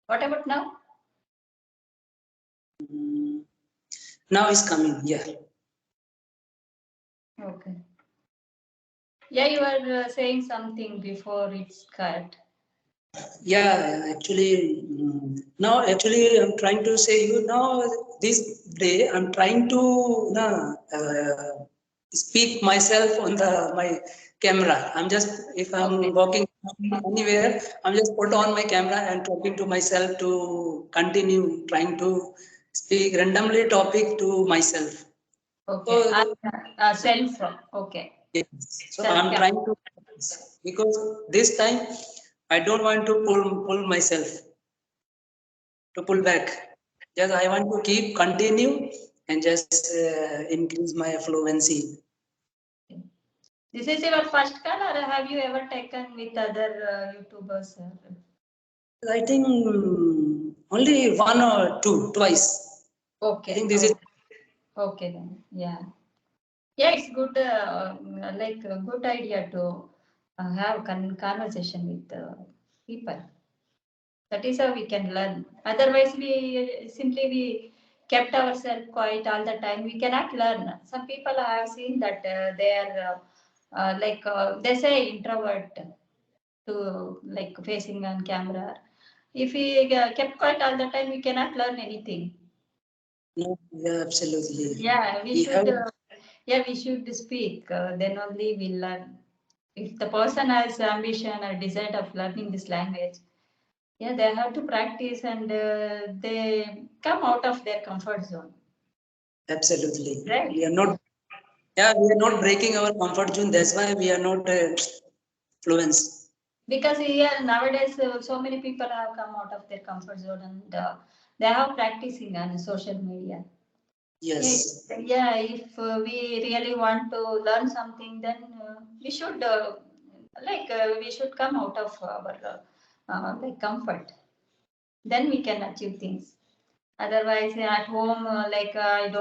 What about now? Now is coming here. Okay. Yeah, you were saying something before it's cut. Yeah, actually, now actually I'm trying to say you now this day I'm trying to speak myself on my camera. I'm just, if I'm walking anywhere, I'm just put on my camera and talking to myself to continue trying to speak randomly topic to myself. Okay. So, Self. Okay. yes. So I'm trying to, because this time I don't want to pull myself to pull back. Just I want to keep continue and just increase my fluency. This is your first call, or have you ever taken with other YouTubers? I think only one or two, twice. Okay. I think this is okay then. Yeah. Yeah, it's good. Like a good idea to have conversation with people. That is how we can learn. Otherwise, we kept ourselves quiet all the time. We cannot learn. Some people I have seen that they are they say introvert to like facing on camera. If we kept quiet all the time, we cannot learn anything. no, yeah, absolutely. Yeah, we should. Have, Yeah, we should speak. Then only we learn. If the person has ambition or desire of learning this language, yeah, they have to practice and they come out of their comfort zone. absolutely. Right. We are not. Yeah, we are not breaking our comfort zone. That's why we are not fluent. Because here nowadays so many people have come out of their comfort zone and they are practicing on social media. Yes. Yeah, if we really want to learn something, then we should we should come out of our like comfort. Then we can achieve things. Otherwise, at home, I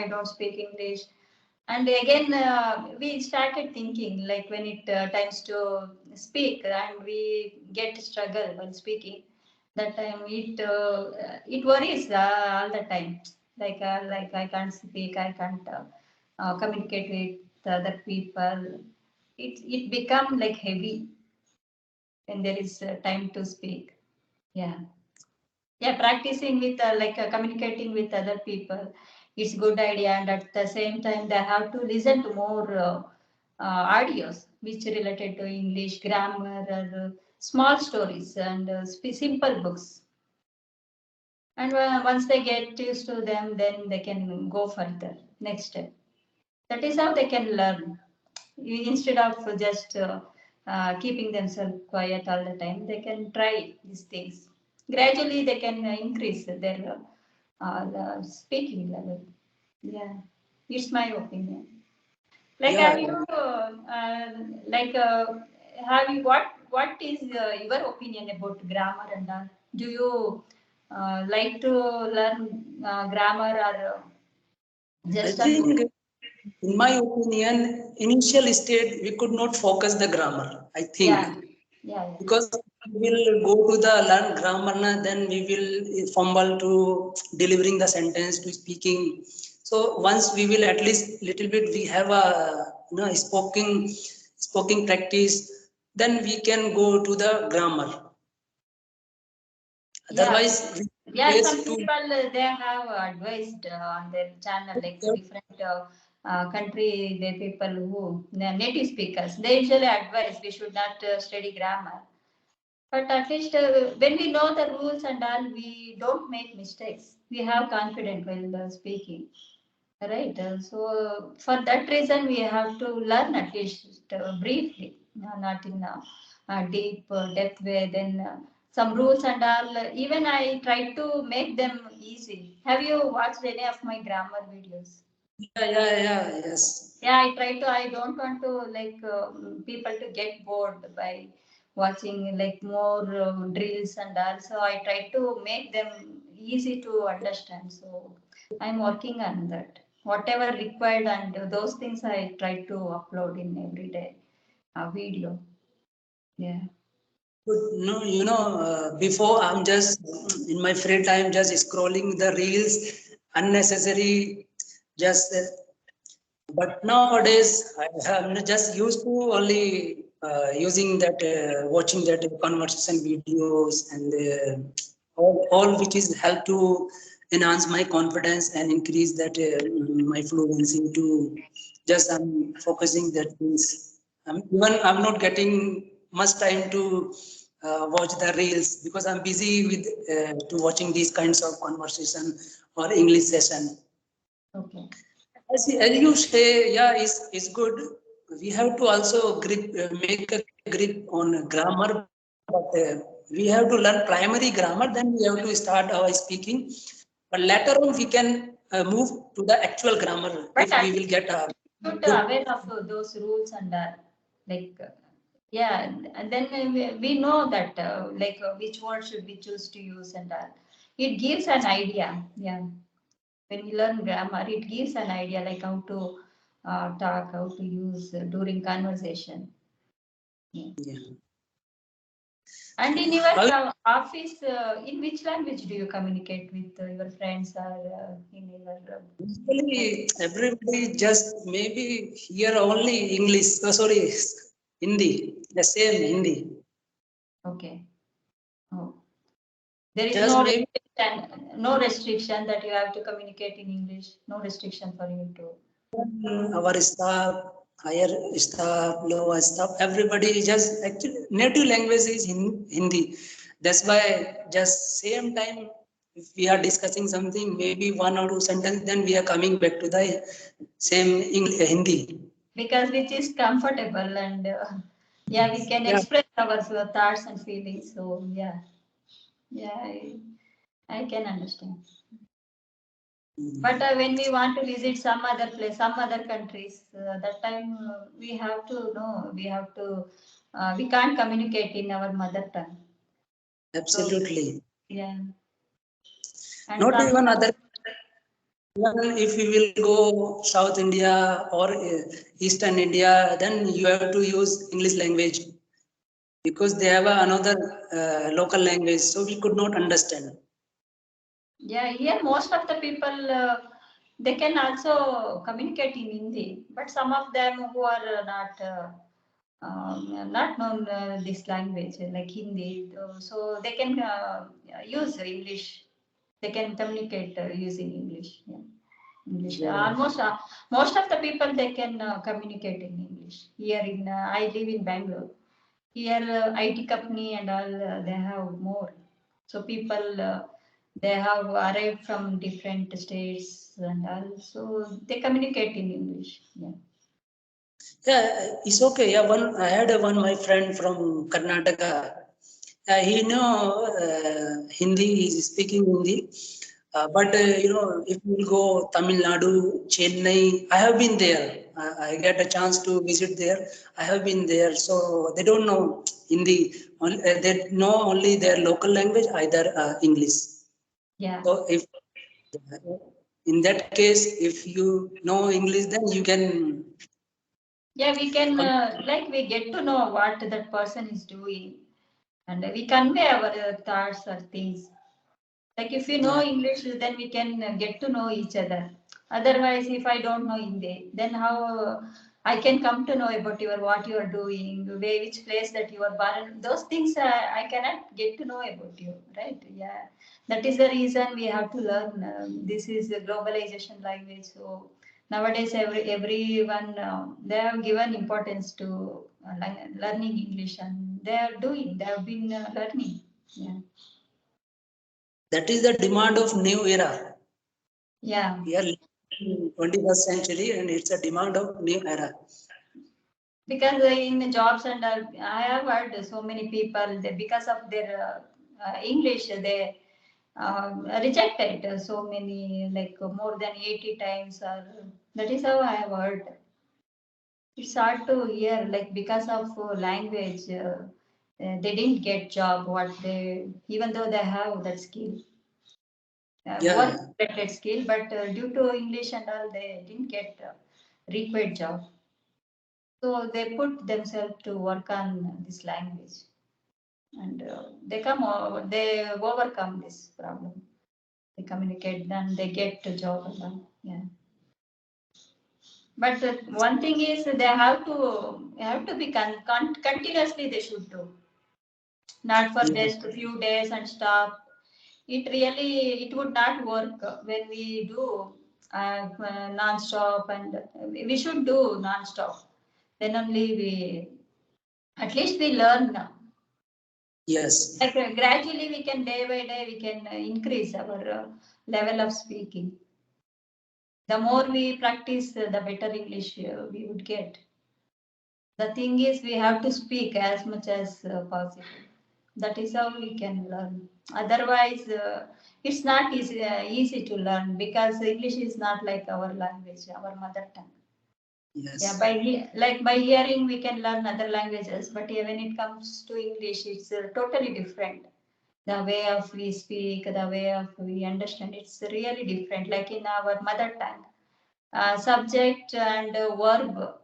don't speak English, and again we started thinking like when it times to speak and we get struggle while speaking. That time it worries all the time. Like I can't speak, I can't communicate with other people. It become like heavy when there is time to speak. Yeah. Yeah, practicing with communicating with other people, it's good idea, and at the same time they have to listen to more audios which related to English grammar or small stories and simple books. And once they get used to them, then they can go further next step. That is how they can learn. Instead of just keeping themselves quiet all the time, they can try these things. Gradually, they can increase their the speaking level. Yeah, it's my opinion. Like, Yeah. have you, have you, what is your opinion about grammar and all? Do you like to learn grammar or I just on? think, in my opinion, initial state we could not focus the grammar. I think Yeah, yeah, yeah. because we will go to the learn grammar, then we will fumble to delivering the sentence to speaking. So once we will at least little bit we have a spoken practice, then we can go to the grammar. Yeah, Otherwise, we yeah. face Some to people they have advised on their channel, like different country, the people who native speakers. They usually advise we should not study grammar, but at least when we know the rules and all, we don't make mistakes. We have confidence while speaking, right? So for that reason, we have to learn at least briefly, not in a deep, depth way. Then some rules and all. Even I try to make them easy. Have you watched any of my grammar videos? yes. Yeah, I try to. I don't want to people to get bored by watching like more drills and all. So I try to make them easy to understand. So I'm working on that. Whatever required and those things I try to upload in everyday video. Yeah. No, before I'm just in my free time, just scrolling the reels, unnecessary, just. But nowadays, I'm just used to only using that, watching that conversation videos and all which is help to enhance my confidence and increase that my fluency to just I'm focusing that things. Even I'm not getting much time to watch the reels because I'm busy with to watching these kinds of conversation or English session. Okay. As you say, yeah, is good. We have to also make a grip on grammar, but we have to learn primary grammar. Then we have to start our speaking. But later on, we can move to the actual grammar But if we will get a should good. aware of those rules and like yeah, and then we know that like which word should we choose to use and it gives an idea. Yeah, when we learn grammar, it gives an idea like how to talk, how to use during conversation. Yeah. Yeah. And in your office, in which language do you communicate with your friends or in your? Usually, everybody just maybe hear only English. Oh, sorry, Hindi. The same Hindi. Okay. Oh. There is Just maybe no restriction that you have to communicate in English. No restriction for you to. our staff, higher staff, lower staff, everybody just actually native language is Hindi. That's why just same time if we are discussing something, maybe one or two sentences, then we are coming back to the same Hindi. Because which is comfortable and yeah, we can Yeah. express our thoughts and feelings. So yeah, yeah, I can understand. But when we want to visit some other place, some other countries, that time we have to know, we can't communicate in our mother tongue. Absolutely. So, yeah. And Not some, even other. Even if you will go South India or Eastern India, then you have to use English language because they have another local language, so we could not understand. yeah, here most of the people they can also communicate in Hindi, but some of them who are not known this language like Hindi, so they can use English. They can communicate using English. Yeah. English. Yeah. Almost most of the people they can communicate in English. Here in I live in Bangalore. Here IT company and all they have more. So people they have arrived from different states and all. So they communicate in English. Yeah. Yeah, it's okay. Yeah, I had one my friend from Karnataka. He know Hindi. He's speaking Hindi. But if you go Tamil Nadu, Chennai, I have been there. I get a chance to visit there. I have been there, so they don't know Hindi. They know only their local language, either English. Yeah. So if in that case, if you know English, then you can. Yeah, we can like we get to know what that person is doing, and we convey our thoughts or things. Like if you know Yeah. English, then we can get to know each other. Otherwise, if I don't know Hindi, then how I can come to know about your what you are doing, where which place that you are born. Those things I cannot get to know about you, right? Yeah, that is the reason we have to learn. This is the globalization language. So nowadays, everyone they have given importance to learning English, and they are doing. They have been learning. Yeah. That is the demand of new era. Yeah. We are living in 21st century and it's a demand of new era. Because in the jobs and I have heard so many people they, because of their English they rejected so many like more than 80 times or that is how I have heard. It's hard to hear like because of language they didn't get job what they even though they have that skill work Yeah, related skill but due to English and all they didn't get required job. So they put themselves to work on this language. and they overcome this problem. They communicate, then they get to job and all. Yeah. But one thing is they have to be continuously they should do, not for Yeah. just a few days and stop. It would not work when we do non-stop, and we should do non-stop. Then only we at least we learn. Yes. Like gradually we can day by day we can increase our level of speaking. The more we practice, the better English we would get. The thing is, we have to speak as much as possible. That is how we can learn. Otherwise, it's not easy to learn because English is not like our language, our mother tongue. Yes. Yeah, by hearing we can learn other languages, but when it comes to English, it's totally different. The way of we speak, the way of we understand, it's really different. Like in our mother tongue, subject and verb,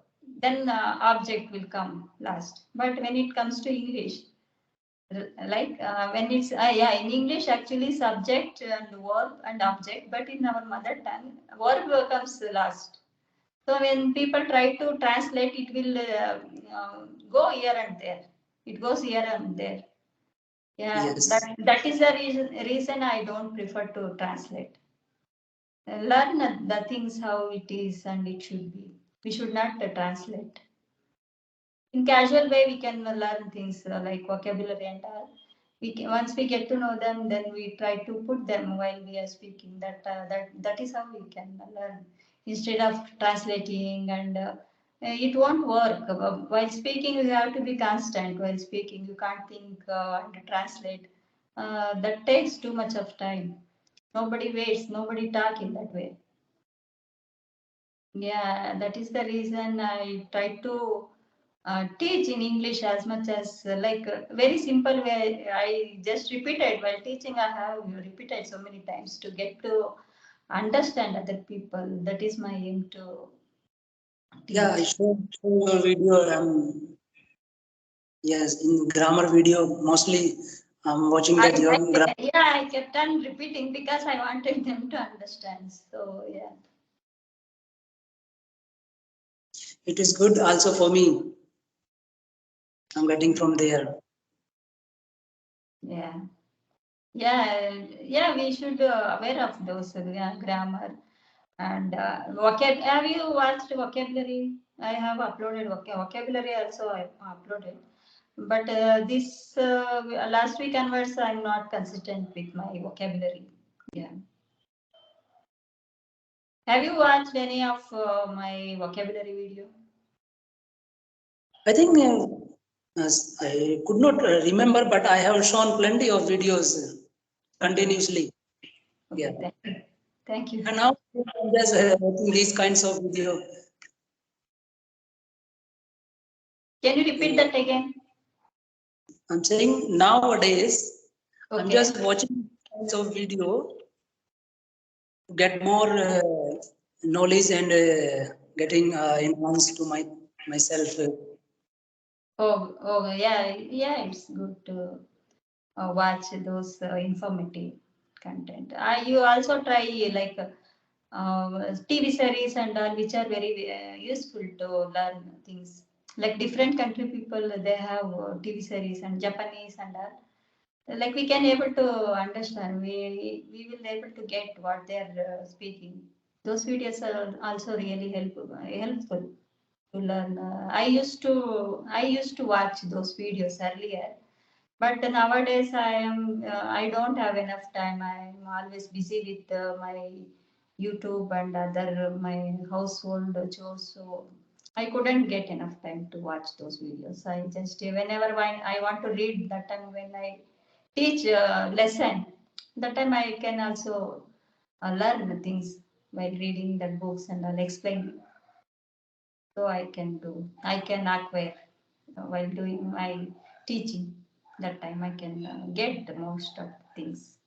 then object will come last. But when it comes to English, like when it's yeah, in English actually subject and verb and object, but in our mother tongue, verb comes last. So when people try to translate, it will go here and there. It goes here and there. Yeah, Yes. that is the reason I don't prefer to translate. Learn the things how it is and it should be. We should not translate. In casual way, we can learn things like vocabulary and all. Once we get to know them, then we try to put them while we are speaking. That is how we can learn instead of translating, and it won't work. While speaking, you have to be constant. While speaking, you can't think and translate. That takes too much of time. Nobody waits. Nobody talk in that way. Yeah, that is the reason I try to teach in English as much as very simple way. I just repeated while teaching. I have repeated so many times to get to understand other people. That is my aim to Yeah, I teach. show your video. Yes, in grammar video, mostly I'm watching that your grammar. Yeah, I kept on repeating because I wanted them to understand. So yeah. It is good also for me. I'm getting from there. Yeah. Yeah, we should aware of those grammar and Have you watched vocabulary? I have uploaded vocabulary also. I uploaded, but this last week onwards, I'm not consistent with my vocabulary. Yeah. Have you watched any of my vocabulary video? I think I could not remember, but I have shown plenty of videos continuously. Okay, Yeah. thank you. Thank you. And now I'm just watching these kinds of video. Can you repeat that again? I'm saying nowadays, I'm Okay. just watching kinds of video to get more knowledge and getting enhanced to myself. Oh, yeah. It's good to watch those informative content. You also try like TV series and all, which are very useful to learn things. Like different country people, they have TV series and Japanese and all. Like we can able to understand. We will able to get what they are speaking. Those videos are also really helpful to learn. I used to watch those videos earlier, but nowadays I don't have enough time. I'm always busy with my YouTube and other my household chores, so I couldn't get enough time to watch those videos. I just whenever I want to read, that time when I teach lesson, that time I can also learn things while reading the books and I'll explain. So I can acquire while doing my teaching. That time I can get the most of things.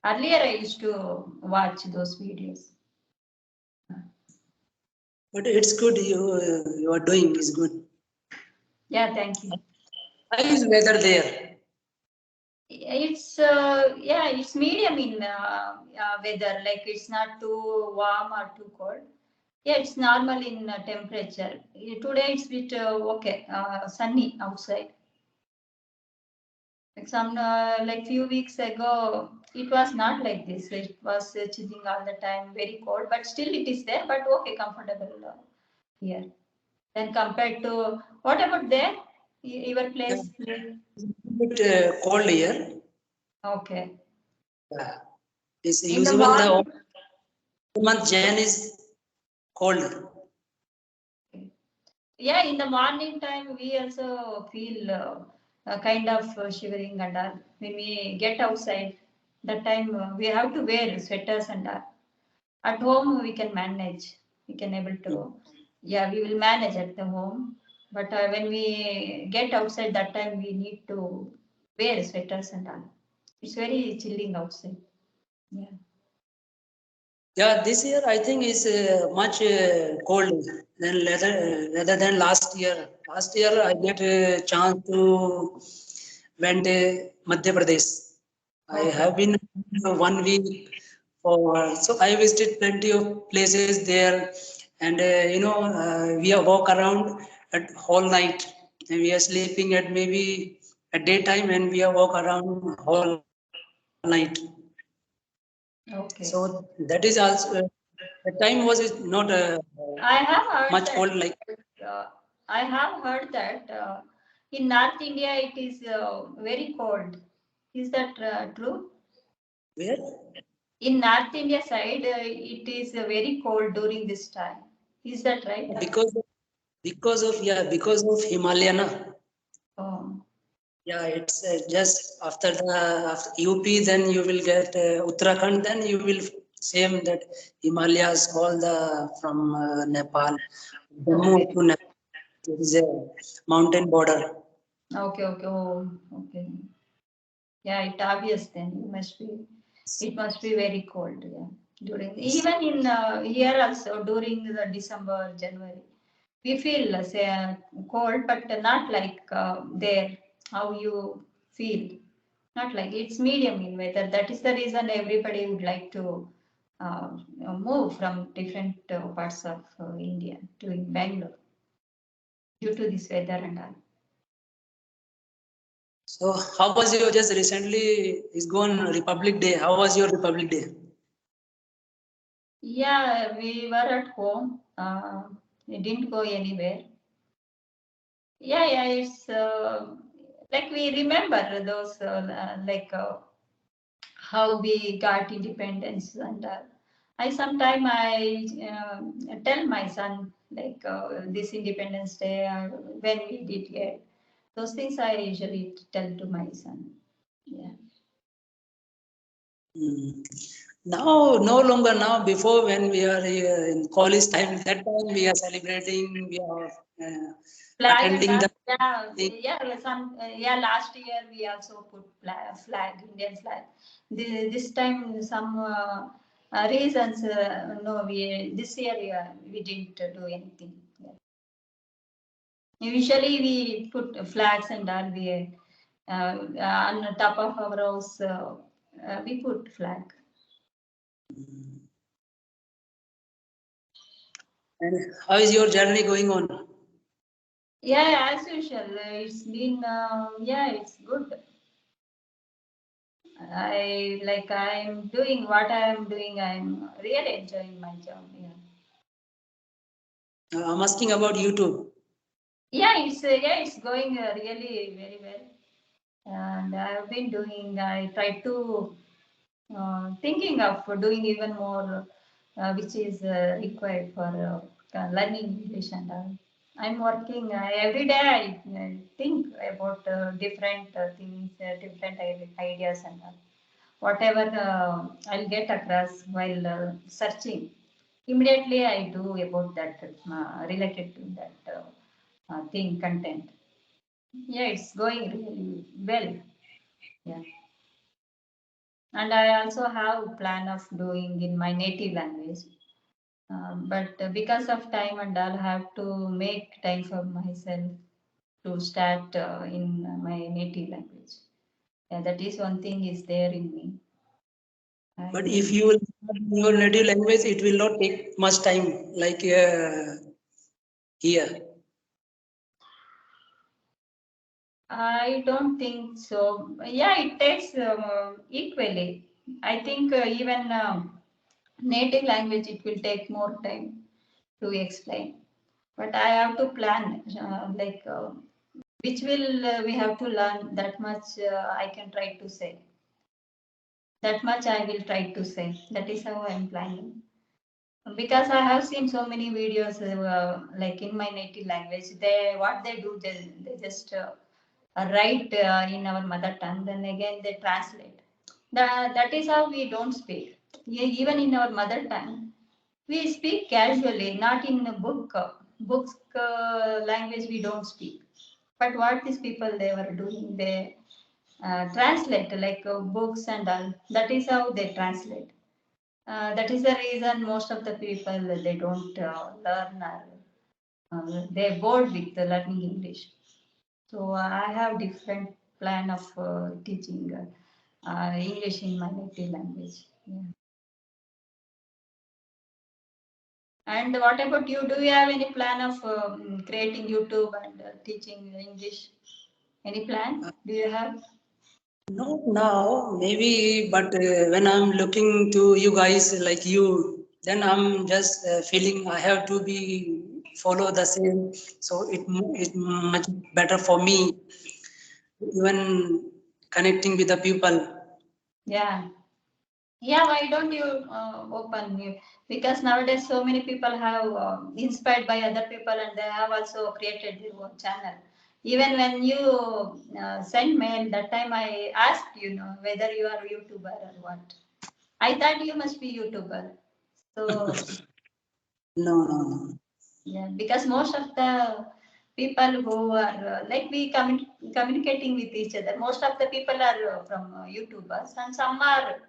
Earlier I used to watch those videos. But it's good you are doing is good. Yeah, thank you. How is weather there? It's medium in weather. Like it's not too warm or too cold. Yeah, it's normal in temperature. Today it's bit okay, sunny outside. Some like few weeks ago, it was not like this. It was chilling all the time, very cold. But still, it is there. But okay, comfortable here. Then compared to what about there? Your place? It's a bit cold here. Okay. Yeah. It's In the usual morning. the month Jan is cold. Yeah, in the morning time, we also feel a kind of shivering and all. When we get outside, that time we have to wear sweaters and all. At home, we can manage. We can able to, yeah, we will manage at the home. But when we get outside, that time we need to wear sweaters and all. It's very chilling outside. Yeah. Yeah, this year I think is much cold than rather than last year. Last year I get a chance to went Madhya Pradesh. I Okay. have been 1 week for so I visited plenty of places there, and we are walk around at whole night, and we are sleeping at maybe at daytime, and we are walk around whole night. Okay. So that is also the time was not I have heard much that. cold like. I have heard that in North India it is very cold. Is that true? Where? In North India side, it is very cold during this time. Is that right? Because of Himalaya. Oh, Yeah, it's just after UP, then you will get Uttarakhand, then you will same that Himalayas, all the from Nepal, okay. Jammu to Nepal, there is a mountain border. Okay, okay. Oh, okay. Yeah, it obvious then. It must be very cold. Yeah, during even in here also during the December, January, we feel say cold, but not like there how you feel. Not like it's medium in weather. That is the reason everybody would like to move from different parts of India to Bangalore due to this weather and all. So how was your just recently is gone Republic Day? How was your Republic Day? Yeah, we were at home. We didn't go anywhere. Yeah, it's like we remember those how we got independence and I sometime I tell my son like this Independence Day when we did get those things I usually tell to my son. Yeah. Hmm. Now, no longer now. Before, when we are in college time, that time we are celebrating, we are Flag and attending all. the Yeah, thing. yeah. Last year we also put flag, Indian flag. This time some reasons. No, we this year we didn't do anything. Yeah. Usually we put flags and all. We on the top of our house we put flag. And how is your journey going on? Yeah, as usual. It's been yeah, it's good. I'm doing what I'm doing. I'm really enjoying my job. I'm asking about YouTube. Yeah, it's going really very well. And I've been doing. I try to thinking of doing even more, which is required for learning English and all. I'm working every day. I think about different things, different ideas and all. Whatever I'll get across while searching, immediately I do about that related to that thing content. Yeah, it's going really well. Yeah, and I also have plan of doing in my native language. But because of time and all, I have to make time for myself to start in my native language. Yeah, that is one thing is there in me. But if you will learn your native language, it will not take much time like here. I don't think so. Yeah, it takes equally. I think even native language, it will take more time to explain. But I have to plan, which will we have to learn. That much I can try to say. That much I will try to say. That is how I am planning. Because I have seen so many videos, like in my native language. They what they do, they just write in our mother tongue. Then again they translate. That is how we don't speak. Even in our mother tongue, we speak casually, not in a book. Books language we don't speak. But what these people they were doing, they translate like books and all. That is how they translate. That is the reason most of the people they don't learn or they're bored with learning English. So I have different plan of teaching English in my native language. Yeah. And what about you? Do you have any plan of creating YouTube and teaching English? Any plan? Do you have? Not now, maybe, but when I'm looking to you guys like you, then I'm just feeling I have to be follow the same. So it much better for me, even connecting with the people. Yeah. Yeah, why don't you open you? Because nowadays so many people have inspired by other people and they have also created their own channel. Even when you send mail, that time I asked whether you are YouTuber or what. I thought you must be YouTuber. So No, no, no. yeah, because most of the people who are like we communicating with each other, most of the people are from YouTubers and some are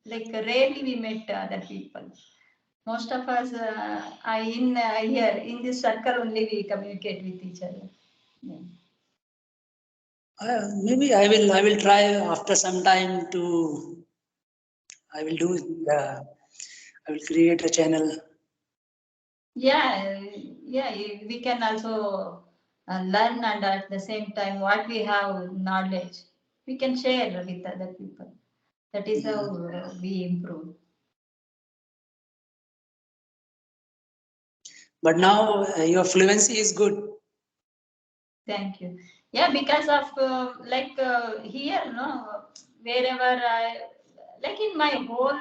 like rarely we met other people. Most of us are in here in this circle only we communicate with each other. Yeah. Maybe I will try after some time to I will do the I will create a channel. Yeah, yeah, we can also learn and at the same time what we have knowledge, we can share with other people. That is how we improve. But now your fluency is good. Thank you. Yeah, because of here, no, wherever like in my whole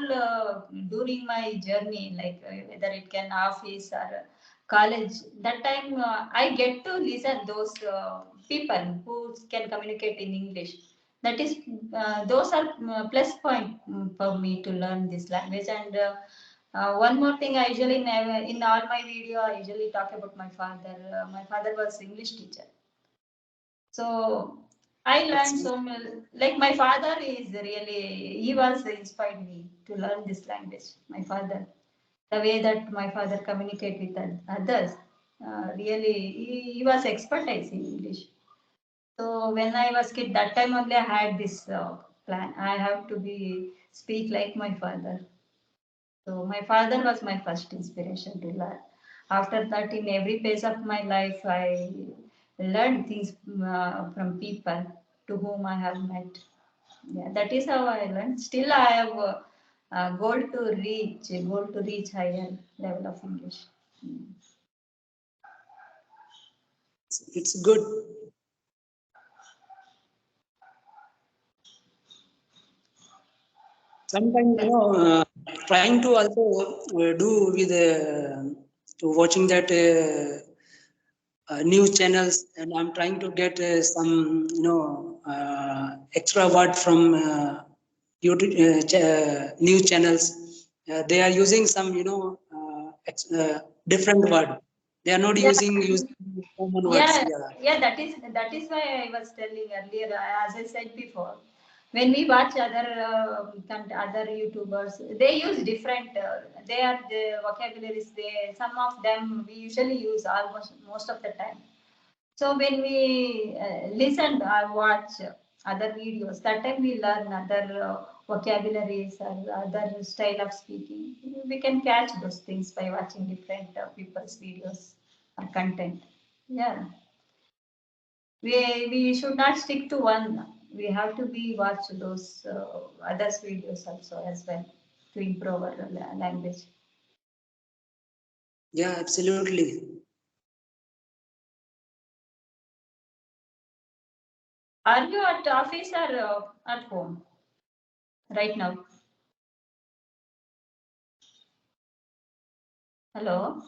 during my journey, like whether it can office or college, that time I get to listen those people who can communicate in English. That is, those are plus point for me to learn this language. And one more thing, I usually never in all my video, I usually talk about my father. My father was English teacher. So I learned so much. Like my father is really, he was inspired me to learn this language. My father, the way that my father communicate with others, really, he was expertise in English. So when I was kid, that time only I had this plan. I have to be speak like my father. So my father was my first inspiration to learn. After that, in every phase of my life, I learned things from people to whom I have met. Yeah, that is how I learned. Still, I have a goal to reach higher level of English. Mm. It's good. Sometimes trying to also do with watching that news channels, and I'm trying to get some extra word from YouTube news channels. They are using some different word. They are not Yeah, using common words. yeah, Yeah. yeah. That is why I was telling earlier, as I said before, when we watch other YouTubers, they use different. They are the vocabularies. They some of them we usually use almost most of the time. So when we listen or watch, other videos. That time we learn other vocabularies or other style of speaking. We can catch those things by watching different people's videos or content. Yeah. We should not stick to one. We have to be watch those others videos also as well to improve our language. Yeah, absolutely. Are you at office or at home right now? Hello.